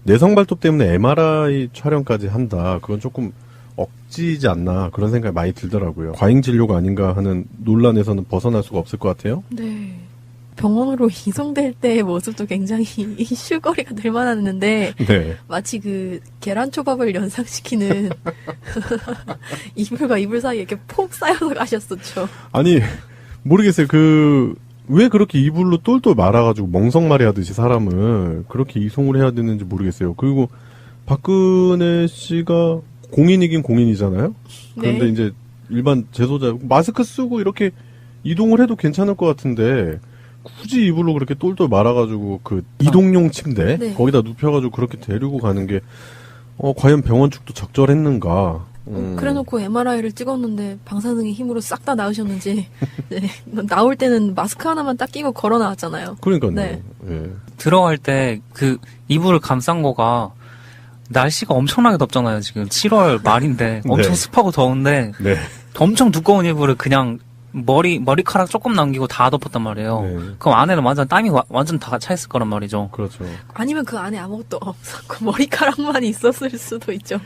내성 발톱 때문에 MRI 촬영까지 한다. 그건 조금 억지지 않나 그런 생각이 많이 들더라고요. 과잉 진료가 아닌가 하는 논란에서는 벗어날 수가 없을 것 같아요. 네. 병원으로 이송될 때의 모습도 굉장히 이슈거리가 될 만했는데 네. 마치 그 계란초밥을 연상시키는 이불과 이불 사이에 이렇게 폭 쌓여서 가셨었죠. 아니 모르겠어요. 왜 그렇게 이불로 똘똘 말아가지고 멍석말이 하듯이 사람을 그렇게 이송을 해야 되는지 모르겠어요. 그리고 박근혜 씨가 공인이긴 공인이잖아요. 그런데 네. 이제 일반 재소자 마스크 쓰고 이렇게 이동을 해도 괜찮을 것 같은데 굳이 이불로 그렇게 똘똘 말아가지고 그 이동용 침대 네. 거기다 눕혀가지고 그렇게 데리고 가는 게 과연 병원 측도 적절했는가? 그래놓고 MRI를 찍었는데 방사능의 힘으로 싹 다 나으셨는지 네. 나올 때는 마스크 하나만 딱 끼고 걸어 나왔잖아요. 그러니까요. 네. 예. 들어갈 때 그 이불을 감싼 거가 날씨가 엄청나게 덥잖아요. 지금 7월 말인데 엄청 네. 습하고 더운데 네. 엄청 두꺼운 이불을 그냥 머리카락 조금 남기고 다 덮었단 말이에요. 네. 그럼 안에는 완전 땀이 완전 다 차 있을 거란 말이죠. 그렇죠. 아니면 그 안에 아무것도 없었고 머리카락만 있었을 수도 있죠.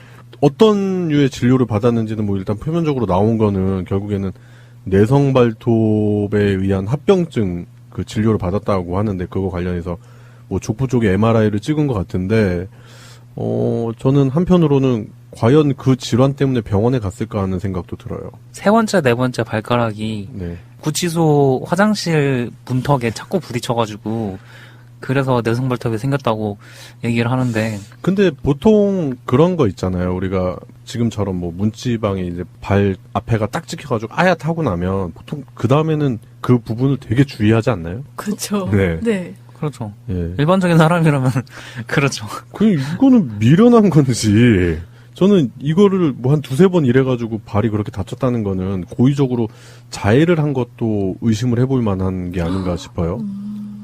어떤 류의 진료를 받았는지는 뭐 일단 표면적으로 나온 거는 결국에는 내성 발톱에 의한 합병증 그 진료를 받았다고 하는데 그거 관련해서 뭐 족부 쪽에 MRI를 찍은 것 같은데 저는 한편으로는 과연 그 질환 때문에 병원에 갔을까 하는 생각도 들어요. 세 번째, 네 번째 발가락이 네. 구치소 화장실 문턱에 자꾸 부딪혀가지고 그래서 내성발톱이 생겼다고 얘기를 하는데 근데 보통 그런 거 있잖아요. 우리가 지금처럼 뭐 문지방에 이제 발 앞에가 딱 찍혀가지고 아야타고 나면 보통 그 다음에는 그 부분을 되게 주의하지 않나요? 그렇죠. 네. 네. 그렇죠. 예. 일반적인 사람이라면 그렇죠. 이거는 미련한 건지, 저는 이거를 뭐 한 두세 번 이래가지고 발이 그렇게 다쳤다는 거는 고의적으로 자해를 한 것도 의심을 해볼 만한 게 아닌가 싶어요.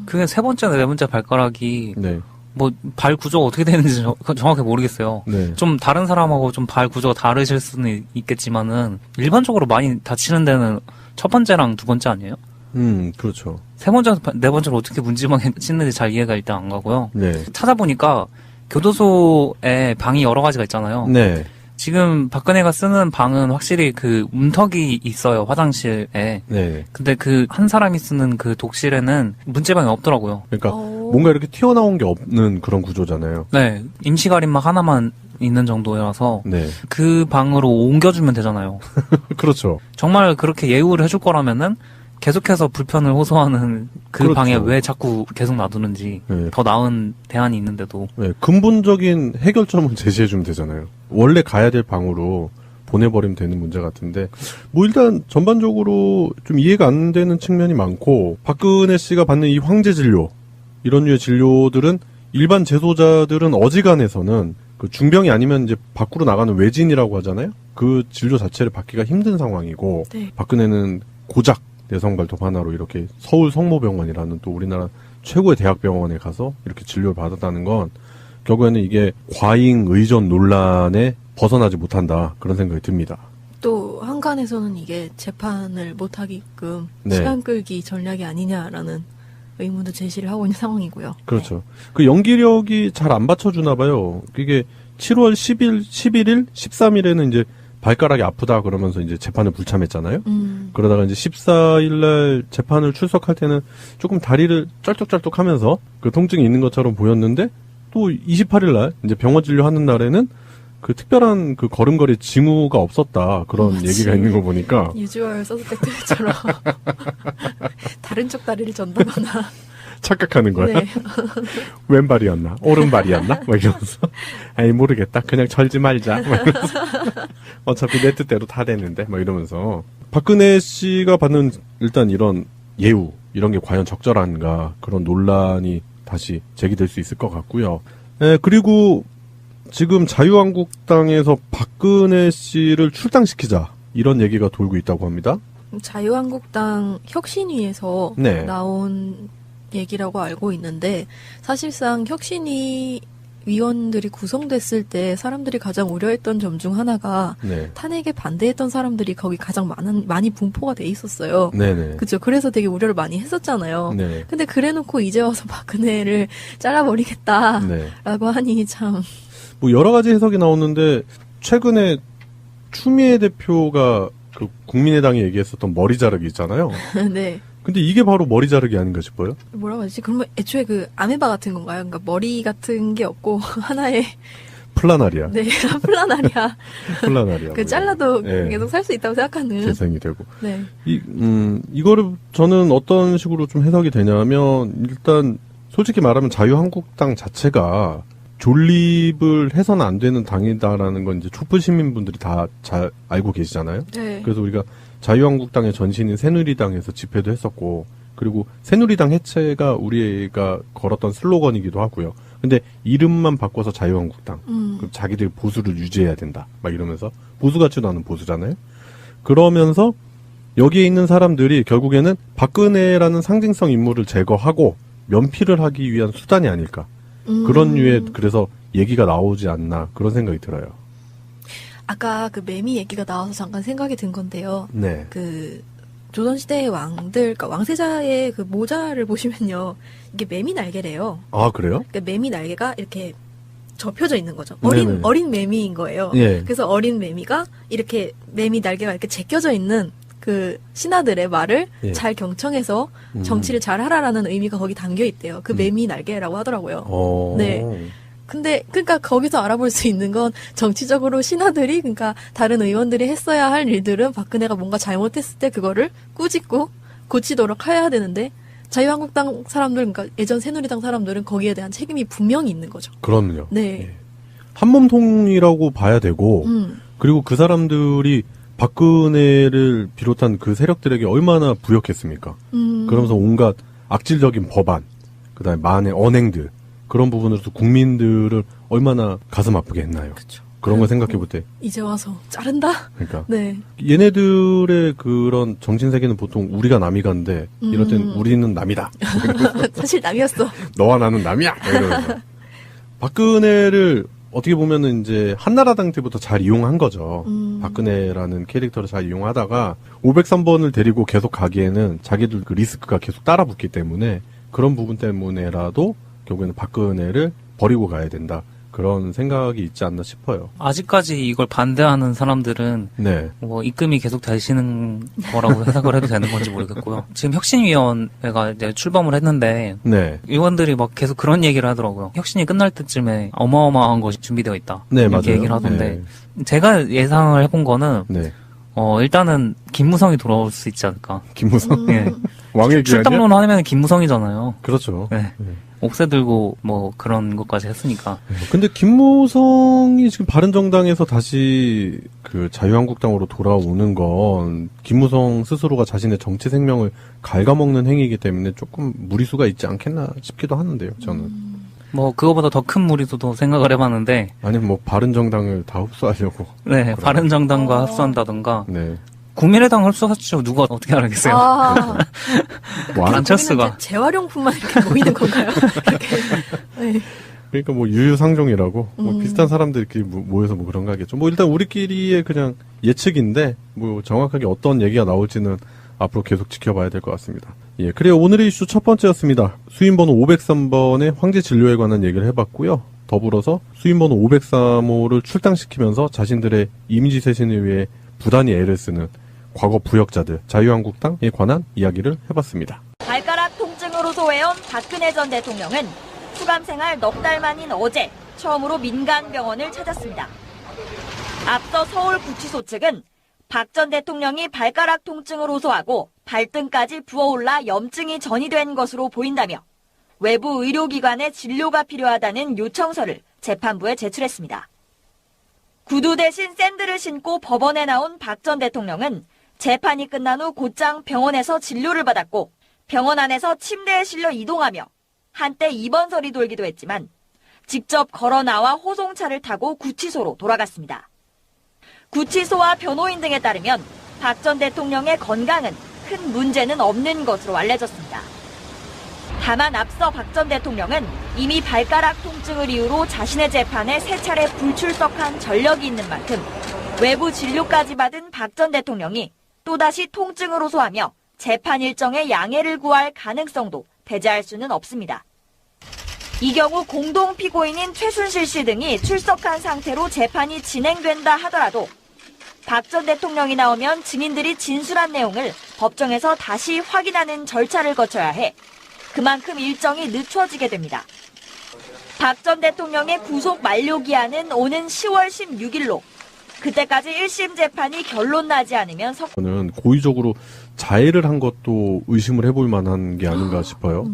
그게 세 번째, 네 번째 발가락이 네. 뭐 발 구조가 어떻게 되는지 정확히 모르겠어요. 네. 좀 다른 사람하고 좀 발 구조가 다르실 수는 있겠지만은 일반적으로 많이 다치는 데는 첫 번째랑 두 번째 아니에요? 그렇죠. 세 번째, 네 번째로 어떻게 문지방에 씻는지 잘 이해가 일단 안 가고요. 네. 찾아보니까 교도소에 방이 여러 가지가 있잖아요. 네. 지금 박근혜가 쓰는 방은 확실히 그 문턱이 있어요, 화장실에. 네. 근데 그 한 사람이 쓰는 그 독실에는 문지방이 없더라고요. 그러니까 뭔가 이렇게 튀어나온 게 없는 그런 구조잖아요. 네, 임시 가림막 하나만 있는 정도여서 네. 그 방으로 옮겨주면 되잖아요. 그렇죠. 정말 그렇게 예우를 해줄 거라면은 계속해서 불편을 호소하는 그 그렇죠. 방에 왜 자꾸 계속 놔두는지 네. 더 나은 대안이 있는데도 네. 근본적인 해결점을 제시해주면 되잖아요. 원래 가야 될 방으로 보내버리면 되는 문제 같은데, 뭐 일단 전반적으로 좀 이해가 안 되는 측면이 많고, 박근혜 씨가 받는 이 황제 진료, 이런 류의 진료들은 일반 재소자들은 어지간해서는 그 중병이 아니면 이제 밖으로 나가는 외진이라고 하잖아요. 그 진료 자체를 받기가 힘든 상황이고, 네. 박근혜는 고작 내성발톱 하나로 이렇게 서울 성모병원이라는 또 우리나라 최고의 대학병원에 가서 이렇게 진료를 받았다는 건 결국에는 이게 과잉 의존 논란에 벗어나지 못한다, 그런 생각이 듭니다. 또 한간에서는 이게 재판을 못하게끔 네. 시간 끌기 전략이 아니냐라는 의문도 제시를 하고 있는 상황이고요. 그렇죠. 그 연기력이 잘 안 받쳐주나 봐요. 그게 7월 10일, 11일, 13일에는 이제 발가락이 아프다 그러면서 이제 재판을 불참했잖아요. 그러다가 이제 14일날 재판을 출석할 때는 조금 다리를 쩔뚝쩔뚝 하면서 그 통증이 있는 것처럼 보였는데, 또 28일날 이제 병원 진료하는 날에는 그 특별한 그 걸음걸이 징후가 없었다, 그런 마치 얘기가 있는 거 보니까. 유주얼 서스펙트처럼 다른 쪽 다리를 전다거나. 착각하는 거야. 네. 왼발이었나? 오른발이었나? 막 이러면서. 아이, 모르겠다. 그냥 절지 말자. 막 이러면서. 어차피 내 뜻대로 다 되는데. 막 이러면서. 박근혜 씨가 받는 일단 이런 예우, 이런 게 과연 적절한가, 그런 논란이 다시 제기될 수 있을 것 같고요. 네, 그리고 지금 자유한국당에서 박근혜 씨를 출당시키자, 이런 얘기가 돌고 있다고 합니다. 자유한국당 혁신위에서 네. 나온 얘기라고 알고 있는데, 사실상 혁신위 위원들이 구성됐을 때 사람들이 가장 우려했던 점 중 하나가 네. 탄핵에 반대했던 사람들이 거기 가장 많이 분포가 돼 있었어요. 네네. 그죠. 그래서 되게 우려를 많이 했었잖아요. 네. 근데 그래놓고 이제 와서 박근혜를 잘라버리겠다라고 네. 하니 참. 뭐 여러 가지 해석이 나오는데 최근에 추미애 대표가 그 국민의당이 얘기했었던 머리 자르기 있잖아요. 네. 근데 이게 바로 머리 자르기 아닌가 싶어요. 뭐라고 하지? 그러면 애초에 그 아메바 같은 건가요? 그러니까 머리 같은 게 없고 하나의 플라나리아. 네 플라나리아. 플라나리아. 그 잘라도 네. 계속 살 수 있다고 생각하는. 재생이 되고. 네. 이거를 저는 어떤 식으로 좀 해석이 되냐면 일단 솔직히 말하면 자유한국당 자체가 존립을 해서는 안 되는 당이다라는 건 이제 촛불 시민분들이 다 잘 알고 계시잖아요. 네. 그래서 우리가 자유한국당의 전신인 새누리당에서 집회도 했었고, 그리고 새누리당 해체가 우리가 걸었던 슬로건이기도 하고요. 근데 이름만 바꿔서 자유한국당. 그럼 자기들 보수를 유지해야 된다. 막 이러면서 보수 같지도 않은 보수잖아요. 그러면서 여기에 있는 사람들이 결국에는 박근혜라는 상징성 인물을 제거하고 면피를 하기 위한 수단이 아닐까. 그런 류의 그래서 얘기가 나오지 않나 그런 생각이 들어요. 아까 그 매미 얘기가 나와서 잠깐 생각이 든 건데요. 네. 그 조선시대의 왕들, 그러니까 왕세자의 그 모자를 보시면요, 이게 매미 날개래요. 아 그래요? 그러니까 매미 날개가 이렇게 접혀져 있는 거죠. 네네. 어린 매미인 거예요. 예. 그래서 어린 매미가 이렇게 매미 날개가 이렇게 제껴져 있는 그 신하들의 말을 예. 잘 경청해서 정치를 잘 하라라는 의미가 거기 담겨 있대요. 그 매미 날개라고 하더라고요. 네. 근데 그러니까 거기서 알아볼 수 있는 건 정치적으로 신하들이 그러니까 다른 의원들이 했어야 할 일들은 박근혜가 뭔가 잘못했을 때 그거를 꾸짖고 고치도록 해야 되는데 자유한국당 사람들 그러니까 예전 새누리당 사람들은 거기에 대한 책임이 분명히 있는 거죠. 그럼요. 네. 예. 한몸통이라고 봐야 되고 그리고 그 사람들이 박근혜를 비롯한 그 세력들에게 얼마나 부역했습니까? 그러면서 온갖 악질적인 법안, 그다음에 많은 언행들 그런 부분으로서 국민들을 얼마나 가슴 아프게 했나요? 그렇죠. 그런 걸 생각해 볼 때, 이제 와서 자른다? 그러니까 네. 얘네들의 그런 정신 세계는 보통 우리가 남이 간데 이럴 땐 우리는 남이다. 사실 남이었어. 너와 나는 남이야. 이러면서 박근혜를 어떻게 보면은 이제 한나라당 때부터 잘 이용한 거죠. 박근혜라는 캐릭터를 잘 이용하다가 503번을 데리고 계속 가기에는 자기들 그 리스크가 계속 따라붙기 때문에 그런 부분 때문에라도 결국에는 박근혜를 버리고 가야 된다. 그런 생각이 있지 않나 싶어요. 아직까지 이걸 반대하는 사람들은 네. 뭐 입금이 계속 되시는 거라고 해석을 해도 되는 건지 모르겠고요. 지금 혁신위원회가 이제 출범을 했는데 네. 의원들이 막 계속 그런 얘기를 하더라고요. 혁신이 끝날 때쯤에 어마어마한 것이 준비되어 있다. 네, 이렇게 맞아요. 얘기를 하던데 네. 제가 예상을 해본 거는 네. 일단은 김무성이 돌아올 수 있지 않을까. 김무성. 예. 왕의 귀환이야? 출당론 하면 김무성이잖아요. 그렇죠. 네. 옥새 들고 뭐 그런 것까지 했으니까. 근데 김무성이 지금 바른정당에서 다시 그 자유한국당으로 돌아오는 건 김무성 스스로가 자신의 정치 생명을 갉아먹는 행위이기 때문에 조금 무리수가 있지 않겠나 싶기도 하는데요, 저는. 뭐 그거보다 더 큰 무리수도 생각을 해봤는데. 아니면 뭐 바른정당을 다 흡수하려고. 네, 바른정당과 합수한다던가. 네. 국민의당 흡수하시죠. 누가 어떻게 알겠어요? 아, 와, 안철수가. 재활용품만 이렇게 모이는 건가요? 이렇게. 네. 그러니까 뭐 유유상종이라고 뭐 비슷한 사람들끼리 모여서 뭐 그런 거 하겠죠. 뭐 일단 우리끼리의 그냥 예측인데 뭐 정확하게 어떤 얘기가 나올지는 앞으로 계속 지켜봐야 될 것 같습니다. 예, 그래요. 오늘의 이슈 첫 번째였습니다. 수임번호 503번의 황제 진료에 관한 얘기를 해봤고요. 더불어서 수임번호 503호를 출당시키면서 자신들의 이미지 쇄신을 위해 부단히 애를 쓰는 과거 부역자들 자유한국당에 관한 이야기를 해봤습니다. 발가락 통증으로 소외온 박근혜 전 대통령은 수감생활 넉 달 만인 어제 처음으로 민간병원을 찾았습니다. 앞서 서울구치소 측은 박 전 대통령이 발가락 통증을 호소하고 발등까지 부어올라 염증이 전이된 것으로 보인다며 외부 의료기관의 진료가 필요하다는 요청서를 재판부에 제출했습니다. 구두 대신 샌들을 신고 법원에 나온 박 전 대통령은 재판이 끝난 후 곧장 병원에서 진료를 받았고 병원 안에서 침대에 실려 이동하며 한때 입원설이 돌기도 했지만 직접 걸어 나와 호송차를 타고 구치소로 돌아갔습니다. 구치소와 변호인 등에 따르면 박 전 대통령의 건강은 큰 문제는 없는 것으로 알려졌습니다. 다만 앞서 박 전 대통령은 이미 발가락 통증을 이유로 자신의 재판에 3차례 불출석한 전력이 있는 만큼 외부 진료까지 받은 박 전 대통령이 또다시 통증을 호소하며 재판 일정에 양해를 구할 가능성도 배제할 수는 없습니다. 이 경우 공동 피고인인 최순실 씨 등이 출석한 상태로 재판이 진행된다 하더라도 박 전 대통령이 나오면 증인들이 진술한 내용을 법정에서 다시 확인하는 절차를 거쳐야 해 그만큼 일정이 늦춰지게 됩니다. 박 전 대통령의 구속 만료 기한은 오는 10월 16일로 그때까지 1심 재판이 결론 나지 않으면 저는 고의적으로 자해를 한 것도 의심을 해볼 만한 게 아닌가 싶어요.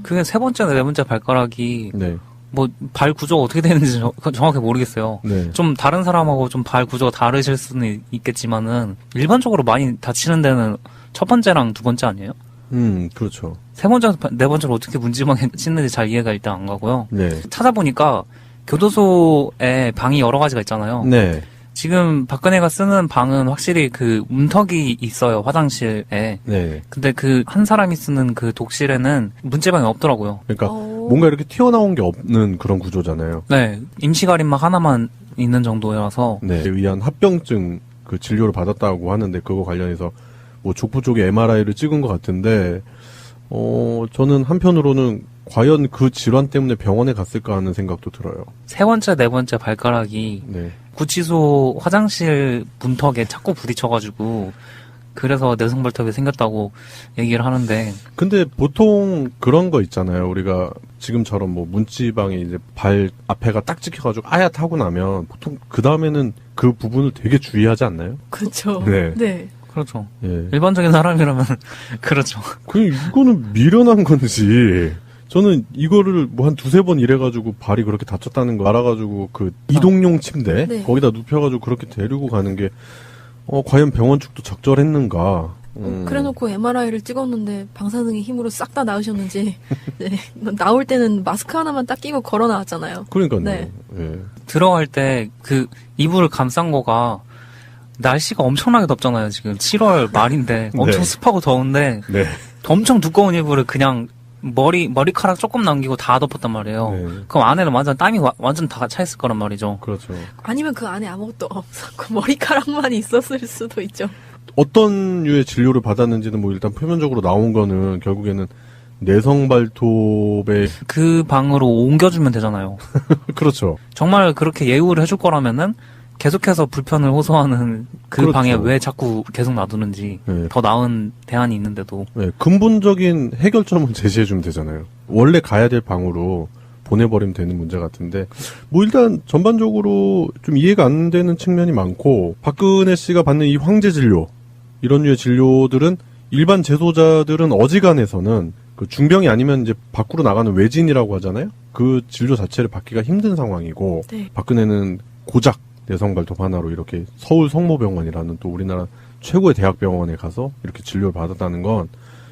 그게 세 번째나 네 번째 발가락이 네. 뭐 발 구조가 어떻게 되는지 정확히 모르겠어요. 네. 좀 다른 사람하고 좀 발 구조가 다르실 수는 있겠지만은 일반적으로 많이 다치는 데는 첫 번째랑 두 번째 아니에요? 그렇죠. 세 번째, 네 번째로 어떻게 문지방에 씻는지 잘 이해가 일단 안 가고요. 네. 찾아보니까 교도소에 방이 여러 가지가 있잖아요. 네. 지금 박근혜가 쓰는 방은 확실히 그 문턱이 있어요, 화장실에. 네. 근데 그 한 사람이 쓰는 그 독실에는 문지방이 없더라고요. 그러니까 뭔가 이렇게 튀어나온 게 없는 그런 구조잖아요. 네. 임시 가림막 하나만 있는 정도여서. 네. 의한 합병증 그 진료를 받았다고 하는데 그거 관련해서 뭐 족부 쪽에 MRI를 찍은 것 같은데 저는 한편으로는 과연 그 질환 때문에 병원에 갔을까 하는 생각도 들어요. 세 번째, 네 번째 발가락이 네. 구치소 화장실 문턱에 자꾸 부딪혀가지고 그래서 내성발톱이 생겼다고 얘기를 하는데. 근데 보통 그런 거 있잖아요. 우리가 지금처럼 뭐 문지방에 이제 발 앞에가 딱 찍혀가지고 아야타고 나면 보통 그 다음에는 그 부분을 되게 주의하지 않나요? 그렇죠. 네. 네. 그렇죠. 예. 일반적인 사람이라면 그렇죠. 이거는 미련한 건지. 저는 이거를 뭐 한 두세 번 이래가지고 발이 그렇게 다쳤다는 거 알아가지고 그 이동용 침대 네. 거기다 눕혀가지고 그렇게 데리고 가는 게 과연 병원 측도 적절했는가. 그래놓고 MRI를 찍었는데 방사능의 힘으로 싹 다 나으셨는지 네. 나올 때는 마스크 하나만 딱 끼고 걸어 나왔잖아요. 그러니까요. 네. 예. 들어갈 때 그 이불을 감싼 거가 날씨가 엄청나게 덥잖아요. 지금 7월 말인데 엄청 네. 습하고 더운데 네. 엄청 두꺼운 이불을 그냥 머리카락 조금 남기고 다 덮었단 말이에요. 네. 그럼 안에는 완전 땀이 완전 다 차 있을 거란 말이죠. 그렇죠. 아니면 그 안에 아무것도 없었고 머리카락만 있었을 수도 있죠. 어떤 류의 진료를 받았는지는 뭐 일단 표면적으로 나온 거는 결국에는 내성발톱에 그 방으로 옮겨주면 되잖아요. 그렇죠. 정말 그렇게 예우를 해줄 거라면은 계속해서 불편을 호소하는 그 그렇죠. 방에 왜 자꾸 계속 놔두는지. 네. 더 나은 대안이 있는데도. 네, 근본적인 해결점을 제시해주면 되잖아요. 원래 가야 될 방으로 보내버리면 되는 문제 같은데 뭐 일단 전반적으로 좀 이해가 안 되는 측면이 많고 박근혜 씨가 받는 이 황제 진료 이런 류의 진료들은 일반 재소자들은 어지간해서는 그 중병이 아니면 이제 밖으로 나가는 외진이라고 하잖아요. 그 진료 자체를 받기가 힘든 상황이고 네. 박근혜는 고작 내성발톱 하나로 이렇게 서울 성모병원이라는 또 우리나라 최고의 대학병원에 가서 이렇게 진료를 받았다는 건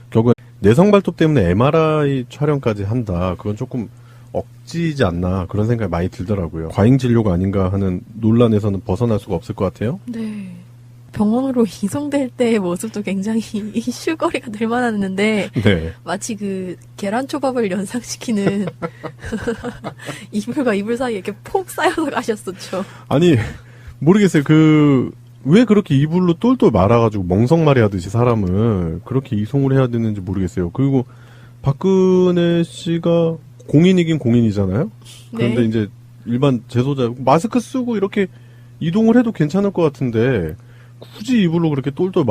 결국에 내성발톱 때문에 MRI 촬영까지 한다. 그건 조금 억지지 않나 그런 생각이 많이 들더라고요. 과잉 진료가 아닌가 하는 논란에서는 벗어날 수가 없을 것 같아요. 네. 병원으로 이송될 때의 모습도 굉장히 이슈거리가 될 만했는데 네. 마치 그 계란초밥을 연상시키는 이불과 이불 사이에 이렇게 폭 쌓여서 가셨었죠. 아니 모르겠어요. 왜 그렇게 이불로 똘똘 말아가지고 멍석말이 하듯이 사람을 그렇게 이송을 해야 되는지 모르겠어요. 그리고 박근혜 씨가 공인이긴 공인이잖아요. 그런데 네. 이제 일반 재소자 마스크 쓰고 이렇게 이동을 해도 괜찮을 것 같은데 굳이 이불로 그렇게 똘똘